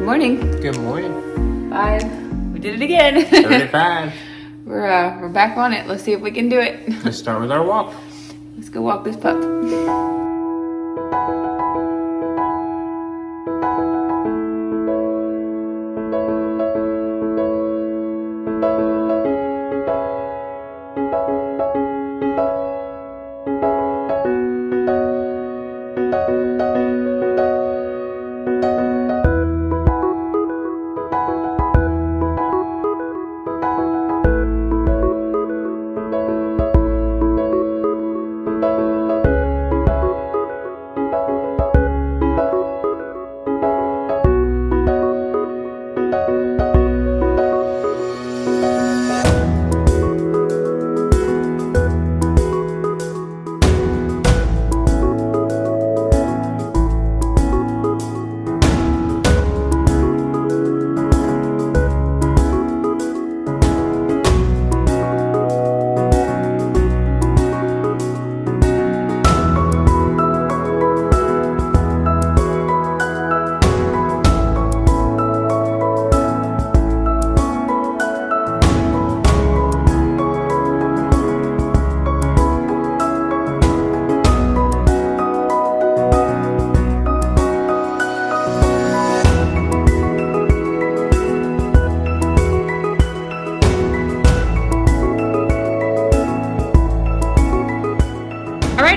morning. Good morning. 5. We did it again. 35. We're back on it. Let's see if we can do it. Let's start with our walk. Let's go walk this pup.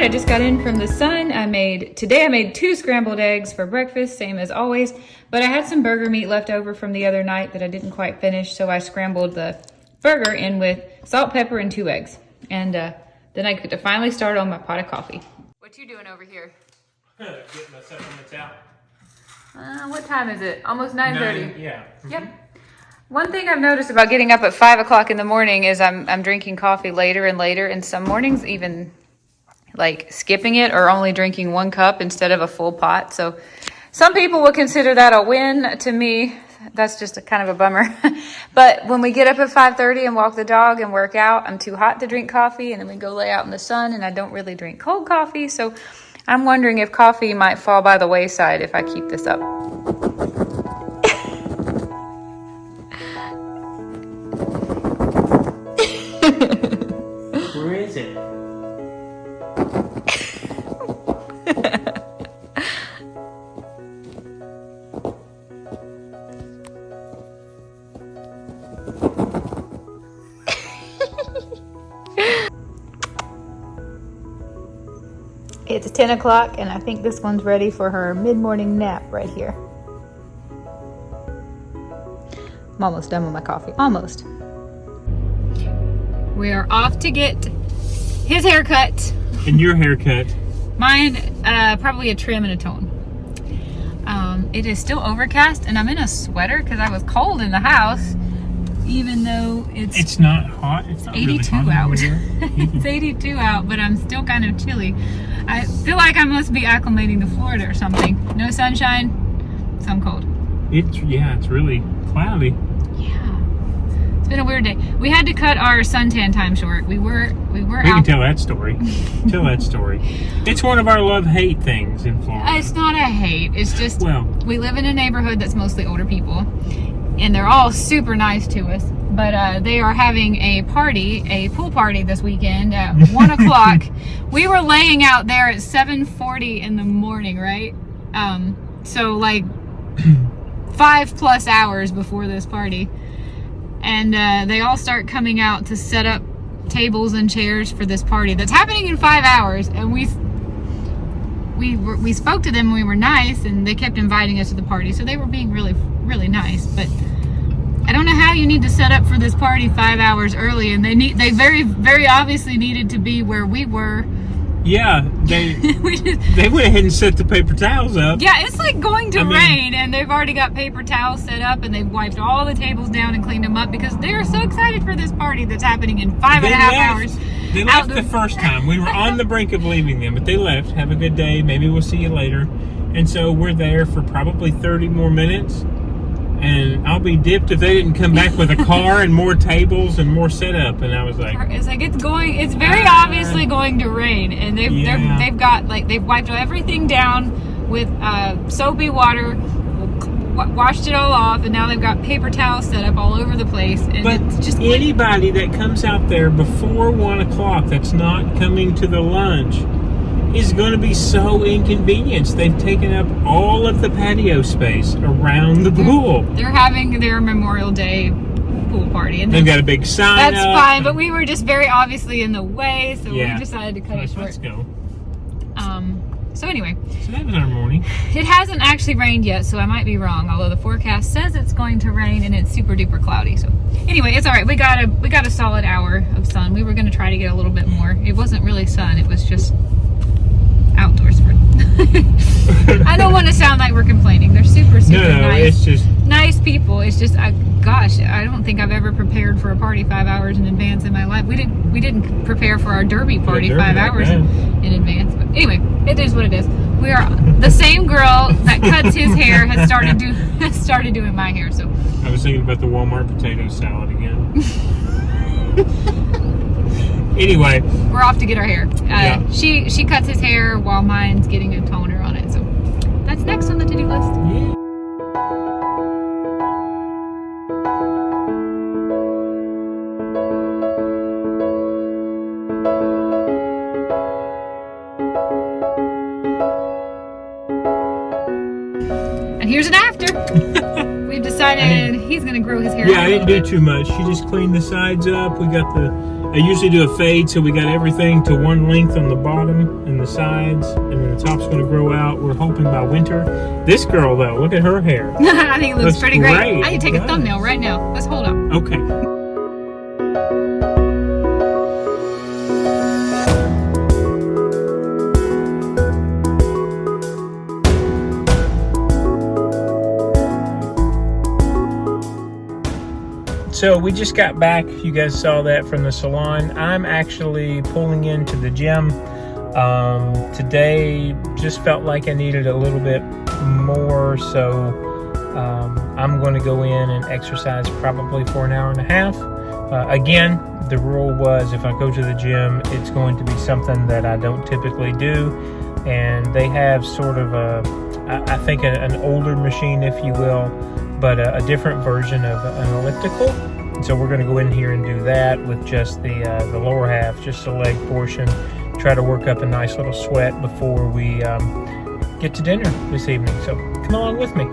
I just got in from the sun. Today I made 2 scrambled eggs for breakfast, same as always, but I had some burger meat left over from the other night that I didn't quite finish, so I scrambled the burger in with salt, pepper, and 2 eggs. And then I could finally start on my pot of coffee. What you doing over here? Getting my supplements out. What time is it? Almost 9:30. Yeah. Yep. One thing I've noticed about getting up at 5 o'clock in the morning is I'm drinking coffee later and later, and some mornings even like skipping it or only drinking 1 cup instead of a full pot. So some people will consider that a win. To me, that's just kind of a bummer. But when we get up at 5:30 and walk the dog and work out, I'm too hot to drink coffee, and then we go lay out in the sun, and I don't really drink cold coffee. So I'm wondering if coffee might fall by the wayside if I keep this up. Where is it? It's 10 o'clock, and I think this one's ready for her mid-morning nap right here. I'm almost done with my coffee. Almost. We are off to get his haircut. And your haircut. Mine, probably a trim and a tone. It is still overcast, and I'm in a sweater because I was cold in the house, even though It's not hot. It's not 82 really hot out. over It's 82 out, but I'm still kind of chilly. I feel like I must be acclimating to Florida or something. No sunshine, so I'm cold. It's really cloudy. Yeah. It's been a weird day. We had to cut our suntan time short. We were We out. can tell that story. Tell that story. It's one of our love-hate things in Florida. It's not a hate. It's just Well, we live in a neighborhood that's mostly older people, and they're all super nice to us. But they are having a pool party this weekend at 1 o'clock. We were laying out there at 7:40 in the morning, right? So like 5+ hours before this party. And they all start coming out to set up tables and chairs for this party that's happening in 5 hours. And we spoke to them and we were nice, and they kept inviting us to the party. So they were being really, really nice. But I don't know how you need to set up for this party 5 hours early, and they very, very obviously needed to be where we were. yeah, they went ahead and set the paper towels up. Yeah, it's like going to rain, and they've already got paper towels set up, and they've wiped all the tables down and cleaned them up because they're so excited for this party that's happening in 5.5 hours. They left the first time. We were on the brink of leaving them, but they left. Have a good day. Maybe we'll see you later. And so we're there for probably 30 more minutes. And I'll be dipped if they didn't come back with a car and more tables and more setup. And I was like, it's very obviously going to rain, and they've wiped everything down with soapy water. washed it all off, and now they've got paper towels set up all over the place. And But it's just anybody that comes out there before 1 o'clock that's not coming to the lunch is going to be so inconvenienced. They've taken up all of the patio space around the pool. they're having their Memorial Day pool party, and They've got a big sign that's up. fine. But we were just very obviously in the way, so Yeah. we decided to cut it short. Let's go. So anyway, So that was our morning. it hasn't actually rained yet, so I might be wrong. Although the forecast says it's going to rain, and it's super duper cloudy. So anyway, it's all right. We got a solid hour of sun. We were going to try to get a little bit more. It wasn't really sun. It was just outdoors for. I don't want to sound like we're complaining. They're super No, nice. it's just Nice people. It's just, I don't think I've ever prepared for a party 5 hours in advance in my life. We didn't prepare for our derby party derby 5 like hours that. in advance. But anyway, it is what it is. We are the same girl that cuts his hair has started doing my hair. So I was thinking about the Walmart potato salad again. Anyway, we're off to get our hair. Yeah. She cuts his hair while mine's getting a toner on it. So that's next on the to-do list. yeah. And here's an after. We've decided he's gonna grow his hair. Yeah, out I a didn't little do too much. She just cleaned the sides up. We got I usually do a fade, so we got everything to one length on the bottom and the sides, and then the top's going to grow out. We're hoping by winter. This girl, though, look at her hair. bit. I think it looks Looks pretty great. great. I need to take It a does. thumbnail right now. Let's hold up. Okay. So we just got back. You guys saw that from the salon. I'm actually pulling into the gym. Today just felt like I needed a little bit more, so I'm going to go in and exercise probably for an hour and a half. Again, the rule was if I go to the gym, it's going to be something that I don't typically do. And they have sort of I think an older machine, if you will, but a different version of an elliptical. And so we're going to go in here and do that with just the lower half, just the leg portion. Try to work up a nice little sweat before we get to dinner this evening. So come along with me.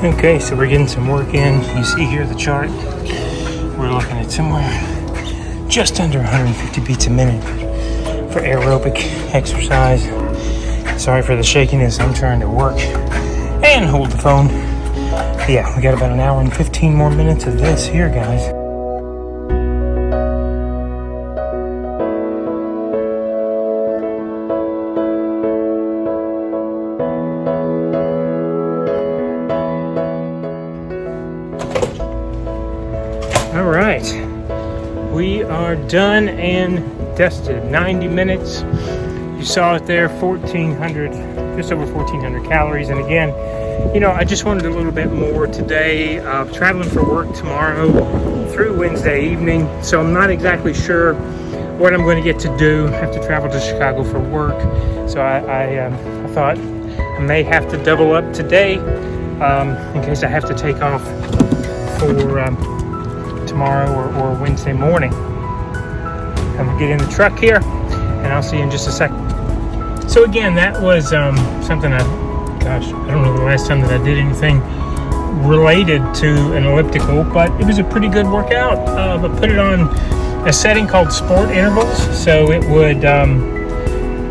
Okay, so we're getting some work in. You see here the chart. We're looking at somewhere just under 150 beats a minute for aerobic exercise. Sorry for the shakiness. I'm trying to work and hold the phone. But yeah, we got about an hour and 15 more minutes of this here, guys. All right, we are done and dusted. 90 minutes. You saw it there, 1,400, just over 1,400 calories. And again, you know, I just wanted a little bit more today. Traveling for work tomorrow through Wednesday evening, so I'm not exactly sure what I'm going to get to do. I have to travel to Chicago for work, so I thought I may have to double up today in case I have to take off for tomorrow or Wednesday morning. I'm gonna get in the truck here, and I'll see you in just a second. So again, that was something I don't know the last time that I did anything related to an elliptical, but it was a pretty good workout. I put it on a setting called sport intervals, so it would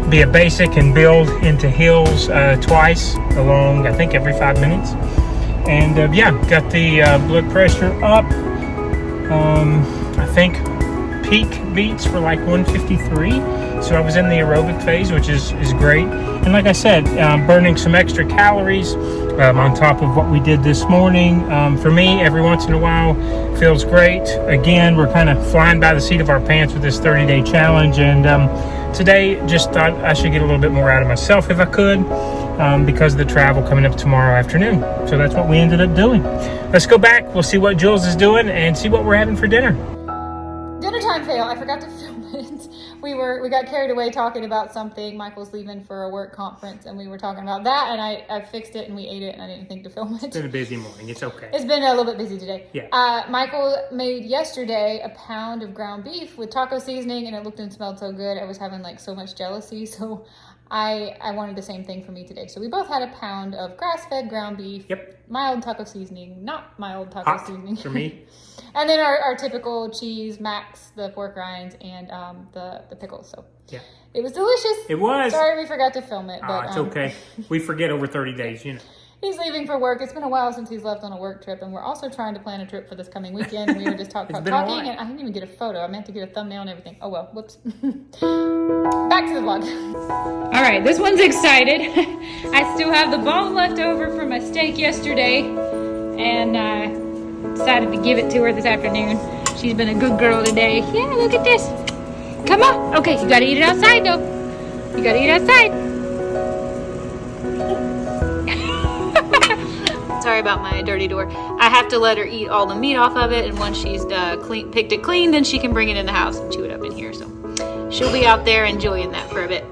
be a basic and build into hills twice along, I think every 5 minutes. And yeah, got the blood pressure up. I think peak beats were like 153, so I was in the aerobic phase, which is great. And like I said, burning some extra calories on top of what we did this morning. For me, every once in a while feels great. Again, we're kind of flying by the seat of our pants with this 30-day challenge, and today just thought I should get a little bit more out of myself if I could, because of the travel coming up tomorrow afternoon. So that's what we ended up doing. Let's go back. We'll see what Jules is doing and see what we're having for dinner. Dinner time! time fail. I forgot to film it. We got carried away talking about something. Michael's leaving for a work conference, and we were talking about that, and I fixed it, and we ate it, and I didn't think to film it. It's been a busy morning. It's okay. It's been a little bit busy today. Yeah. Michael made yesterday a pound of ground beef with taco seasoning, and it looked and smelled so good. I was having like so much jealousy, so I wanted the same thing for me today. So we both had a pound of grass-fed ground beef. Yep. Mild taco seasoning, not mild taco Hot seasoning. for me. And then our typical cheese, Max, the pork rinds, and the pickles. So Yeah. it was delicious. It was. Sorry we forgot to film it. But It's okay. We forget over 30 days, you know. He's leaving for work. It's been a while since he's left on a work trip, and we're also trying to plan a trip for this coming weekend. And we were just talking, been a while. and I didn't even get a photo. I meant to get a thumbnail and everything. Oh well, whoops. Back to the vlog. All right, this one's excited. I still have the bone left over from my steak yesterday, and I decided to give it to her this afternoon. She's been a good girl today. Yeah, look at this. Come on. Okay, you gotta eat it outside though. You gotta eat outside. Sorry about my dirty door. I have to let her eat all the meat off of it, and once she's picked it clean, then she can bring it in the house and chew it up in here. So she'll be out there enjoying that for a bit.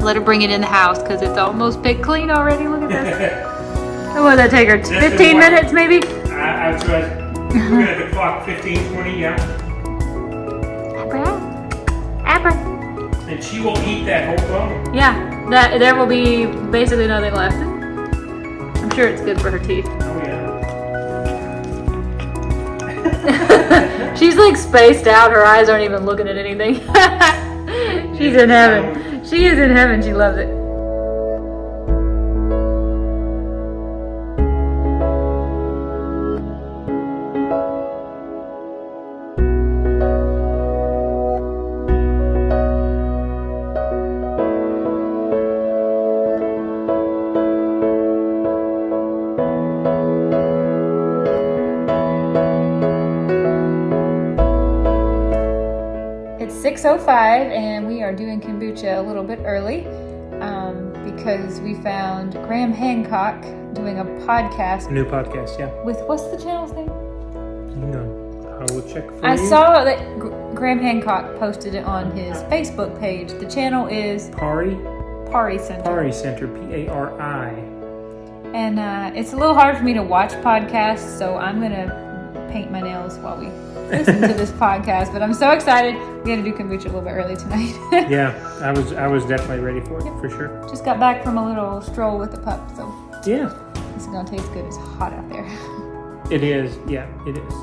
Let her bring it in the house because it's almost picked clean already. Look at this. What would that take her? 15 minutes maybe? I was looking at the clock, 15, 20, yeah. Apple. And she will eat that whole bone. Yeah, there will be basically nothing left. I'm sure it's good for her teeth. Oh, yeah. She's like spaced out. Her eyes aren't even looking at anything. She's in heaven. She is in heaven. She loves it. It's 6:05 and we are doing kombucha a little bit early because we found Graham Hancock doing a podcast. A new podcast, yeah. With, what's the channel's name? Hang on. I will check for you. I saw that Graham Hancock posted it on his Facebook page. The channel is Pari Center. Pari Center, P-A-R-I. And it's a little hard for me to watch podcasts, so I'm going to paint my nails while we listen to this podcast. But I'm so excited. We had to do kombucha a little bit early tonight. Yeah, I was definitely ready for it, for sure. Just got back from a little stroll with the pup, so Yeah. this is going to taste good. It's hot out there. It is, yeah, it is.